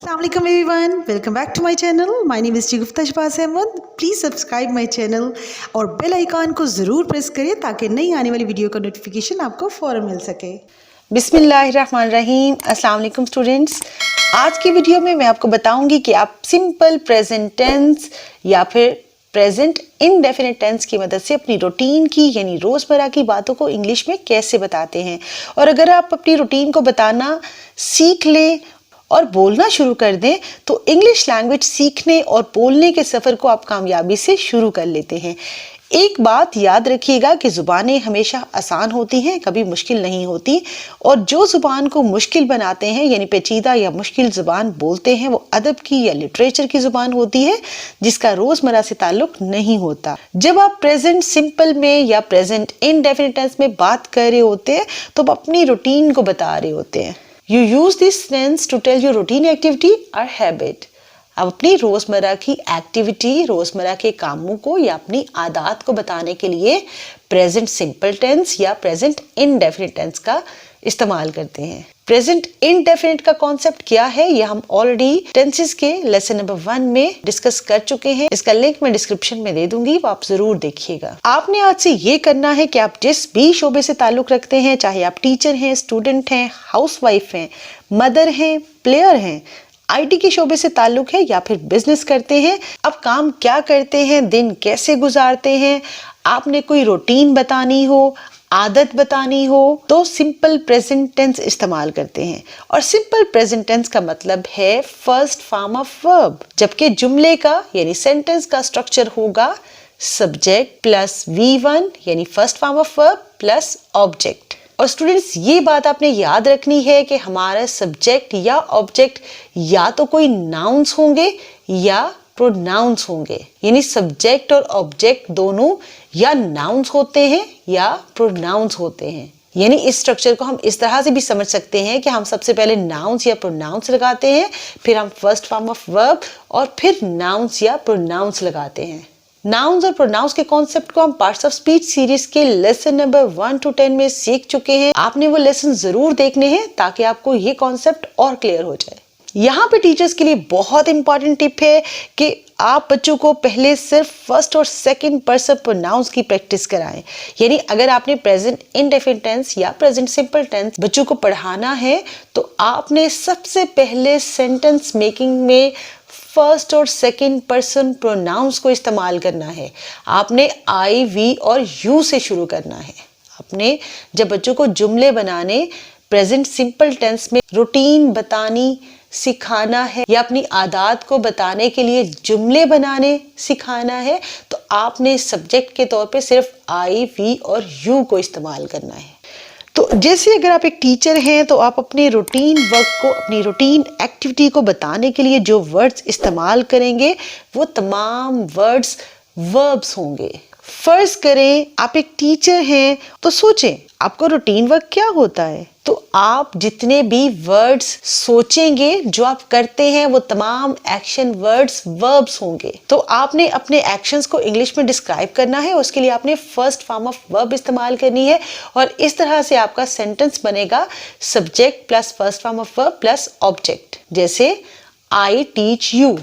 Assalamualaikum everyone, welcome back to my channel. My name is Shagufta Shahbaz Ahmed. Please subscribe my channel और bell icon को ज़रूर press करिए ताकि नई आने वाली वीडियो का नोटिफिकेशन आपको फ़ौरन मिल सके। बिस्मिल्लाहिर्रहमानिर्रहीम। अस्सलाम वालेकुम स्टूडेंट्स। आज की वीडियो में मैं आपको बताऊंगी कि आप सिंपल प्रेजेंट टेंस या फिर प्रेजेंट इनडेफिनिट टेंस की मदद से अपनी रूटीन की यानी रोज़मर्रा की बातों को इंग्लिश में कैसे बताते हैं। और अगर आप अपनी रूटीन को बताना सीख लें और बोलना शुरू कर दें तो इंग्लिश लैंग्वेज सीखने और बोलने के सफ़र को आप कामयाबी से शुरू कर लेते हैं। एक बात याद रखिएगा कि ज़ुबानें हमेशा आसान होती हैं, कभी मुश्किल नहीं होती। और जो ज़ुबान को मुश्किल बनाते हैं यानी पेचीदा या मुश्किल ज़ुबान बोलते हैं वो अदब की या लिटरेचर की ज़ुबान होती है जिसका रोज़मर्रा से ताल्लुक नहीं होता। जब आप प्रेजेंट सिंपल में या प्रेजेंट इनडेफिनिट टेंस में बात कर रहे होते हैं तो आप अपनी रूटीन को बता रहे होते हैं। You use this tense to tell your routine activity or habit. अब अपनी रोज़मर्रा की एक्टिविटी, रोज़मर्रा के कामों को या अपनी आदत को बताने के लिए प्रेजेंट सिंपल टेंस या प्रेजेंट इनडेफिनिट टेंस का इस्तेमाल करते हैं। प्रेजेंट इनडेफिनिट का कॉन्सेप्ट क्या है यह हम ऑलरेडी टेंसेस के लेसन नंबर 1 में डिस्कस कर चुके हैं। इसका लिंक मैं डिस्क्रिप्शन में दे दूंगी, वो आप जरूर देखिएगा। आपने आज से ये करना है कि आप जिस भी शोबे से ताल्लुक रखते हैं, चाहे आप टीचर हैं, स्टूडेंट हैं, हाउसवाइफ हैं, मदर हैं, प्लेयर हैं, आईटी के शोबे से ताल्लुक है या फिर बिजनेस करते हैं, अब काम क्या करते हैं, दिन कैसे गुजारते हैं, आपने कोई रूटीन बतानी हो, आदत बतानी हो तो सिंपल प्रेजेंट टेंस इस्तेमाल करते हैं। और सिंपल प्रेजेंट टेंस का मतलब है फर्स्ट फॉर्म ऑफ वर्ब, जबकि जुमले का यानी सेंटेंस का स्ट्रक्चर होगा सब्जेक्ट प्लस V1 यानी first form of verb plus object. और स्टूडेंट्स ये बात आपने याद रखनी है कि हमारा सब्जेक्ट या ऑब्जेक्ट या तो कोई नाउन्स होंगे या प्रोनाउंस होंगे, यानी सब्जेक्ट और ऑब्जेक्ट दोनों या नाउन्स होते हैं या प्रोनाउंस होते हैं। यानी इस स्ट्रक्चर को हम इस तरह से भी समझ सकते हैं कि हम सबसे पहले नाउन्स या प्रोनाउंस लगाते हैं, फिर हम फर्स्ट फॉर्म ऑफ वर्ब और फिर नाउन्स या प्रोनाउंस लगाते हैं। नाउन्स और प्रोनाउंस के कॉन्सेप्ट को हम पार्ट्स ऑफ स्पीच सीरीज के लेसन नंबर 1 to 10 में सीख चुके हैं। आपने वो लेसन जरूर देखने हैं ताकि आपको ये कॉन्सेप्ट और क्लियर हो जाए। यहाँ पे टीचर्स के लिए बहुत इंपॉर्टेंट टिप है कि आप बच्चों को पहले सिर्फ फर्स्ट और सेकंड पर्सन प्रोनाउंस की प्रैक्टिस कराएं। यानी अगर आपने प्रेजेंट इनडेफिनिट टेंस या प्रेजेंट सिंपल टेंस बच्चों को पढ़ाना है तो आपने सबसे पहले सेंटेंस मेकिंग में फर्स्ट और सेकंड पर्सन प्रोनाउंस को इस्तेमाल करना है। आपने आई, वी और यू से शुरू करना है। आपने जब बच्चों को जुमले बनाने प्रेजेंट सिंपल टेंस में रूटीन बतानी सिखाना है या अपनी आदत को बताने के लिए जुमले बनाने सिखाना है तो आपने सब्जेक्ट के तौर पे सिर्फ आई, वी और यू को इस्तेमाल करना है। तो जैसे अगर आप एक टीचर हैं तो आप अपने रूटीन वर्क को, अपनी रूटीन एक्टिविटी को बताने के लिए जो वर्ड्स इस्तेमाल करेंगे वो तमाम वर्ड्स वर्ब्स होंगे। फर्ज करें आप एक टीचर हैं तो सोचें आपको रूटीन वर्क क्या होता है, तो आप जितने भी वर्ड्स सोचेंगे जो आप करते हैं वो तमाम एक्शन वर्ड्स वर्ब्स होंगे। तो आपने अपने एक्शंस को इंग्लिश में डिस्क्राइब करना है, उसके लिए आपने फर्स्ट फॉर्म ऑफ वर्ब इस्तेमाल करनी है और इस तरह से आपका सेंटेंस बनेगा subject plus first form of verb plus object. जैसे आई टीच यू,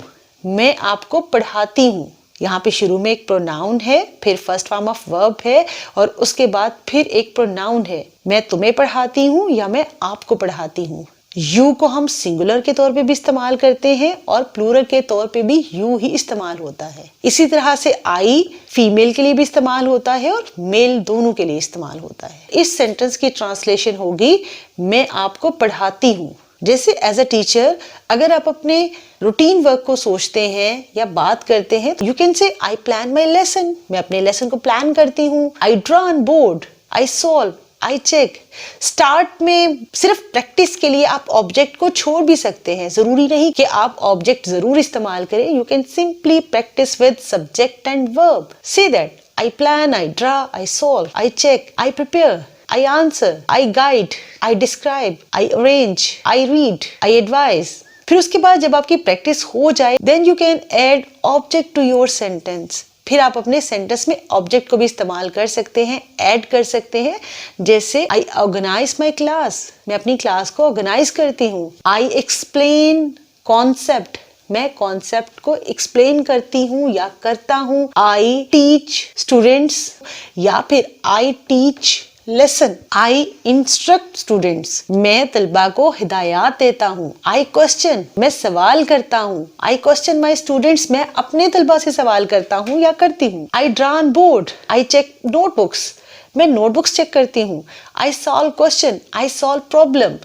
मैं आपको पढ़ाती हूँ। यहाँ पे शुरू में एक प्रोनाउन है, फिर फर्स्ट फॉर्म ऑफ वर्ब है और उसके बाद फिर एक प्रोनाउन है, मैं तुम्हें पढ़ाती हूँ या मैं आपको पढ़ाती हूँ। यू को हम सिंगुलर के तौर पे भी इस्तेमाल करते हैं और प्लूरल के तौर पे भी यू ही इस्तेमाल होता है। इसी तरह से आई फीमेल के लिए भी इस्तेमाल होता है और मेल दोनों के लिए इस्तेमाल होता है। इस सेंटेंस की ट्रांसलेशन होगी मैं आपको पढ़ाती हूँ। जैसे एज अ टीचर अगर आप अपने रूटीन वर्क को सोचते हैं या बात करते हैं तो you can say I plan my lesson, मैं अपने लेसन को प्लान करती हूँ। I draw on board, I solve, I check. Start में सिर्फ प्रैक्टिस के लिए आप ऑब्जेक्ट को छोड़ भी सकते हैं, जरूरी नहीं कि आप ऑब्जेक्ट जरूर इस्तेमाल करें। You can simply practice with subject and verb. Say that I plan, I draw, I solve, I check, I prepare, I answer, I guide, I describe, I arrange, I read, I advise. फिर उसके बाद जब आपकी practice हो जाए then you can add object to your sentence. फिर आप अपने सेंटेंस में ऑब्जेक्ट को भी इस्तेमाल कर सकते हैं, ऐड कर सकते हैं। जैसे आई ऑर्गेनाइज माई क्लास, मैं अपनी क्लास को ऑर्गेनाइज करती हूँ। आई एक्सप्लेन कॉन्सेप्ट, मैं कॉन्सेप्ट को एक्सप्लेन करती हूँ या करता हूँ। आई टीच स्टूडेंट्स या फिर I teach lesson. I instruct students, मैं तलबा को हिदायत देता हूँ। आई क्वेश्चन, मैं सवाल करता हूँ। आई क्वेश्चन माई स्टूडेंट्स, मैं अपने तलबा से सवाल करता हूँ या करती हूँ। I draw on board, I check notebooks, मैं नोटबुक्स चेक करती हूँ। I solve question, I solve problem.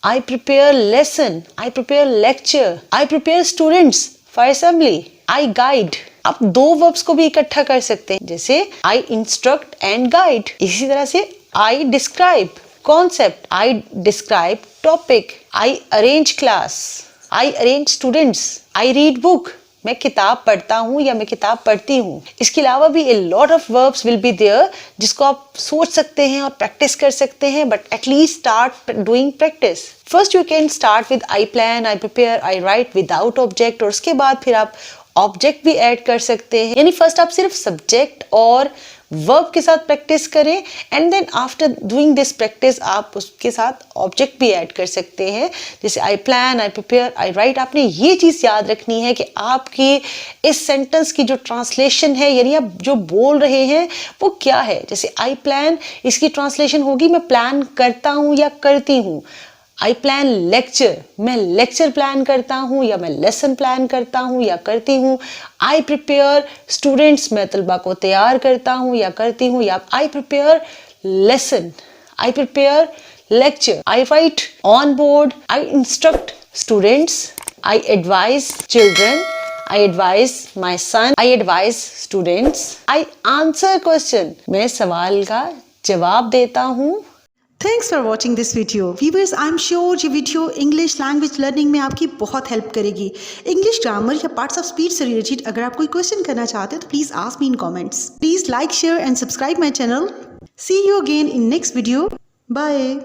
I prepare lesson, I prepare lecture. I prepare students for assembly. I guide, आप दो वर्ब्स को भी इकट्ठा कर सकते हैं, जैसे आई इंस्ट्रक्ट एंड गाइड। इसी तरह से आई describe concept, I describe topic. I arrange class, I arrange students. I read book, मैं किताब पढ़ता हूँ या मैं किताब पढ़ती हूँ। इसके अलावा भी a lot of verbs will be there जिसको आप सोच सकते हैं और प्रैक्टिस कर सकते हैं, but at least start doing practice. First you can start with I plan, I prepare, I right without object, और उसके बाद फिर आप ऑब्जेक्ट भी ऐड कर सकते हैं। यानी फर्स्ट आप सिर्फ सब्जेक्ट और वर्ब के साथ प्रैक्टिस करें and then after doing this practice आप उसके साथ ऑब्जेक्ट भी ऐड कर सकते हैं, जैसे आई plan, I prepare, I right. आपने ये चीज़ याद रखनी है कि आपकी इस सेंटेंस की जो ट्रांसलेशन है, यानी आप जो बोल रहे हैं वो क्या है। जैसे आई प्लान, इसकी ट्रांसलेशन होगी मैं प्लान करता हूँ या करती हूँ। आई प्लान लेक्चर, मैं लेक्चर प्लान करता हूँ या मैं लेसन प्लान करता हूँ या करती हूँ। आई प्रिपेयर स्टूडेंट्स, मैं तलबा को तैयार करता हूँ या करती हूँ। या I prepare lesson, I prepare lecture. I write on board, I instruct students. I advise children, I advise my son, I advise students. I answer question, मैं सवाल का जवाब देता हूँ। Thanks for watching this video. Viewers, I am sure ये video English language learning में आपकी बहुत हेल्प करेगी। इंग्लिश ग्रामर या पार्ट्स ऑफ स्पीच से रिलेटेड अगर आप कोई क्वेश्चन करना चाहते हैं तो please ask me in comments. Please like, share and subscribe my channel. See you again in next video. Bye.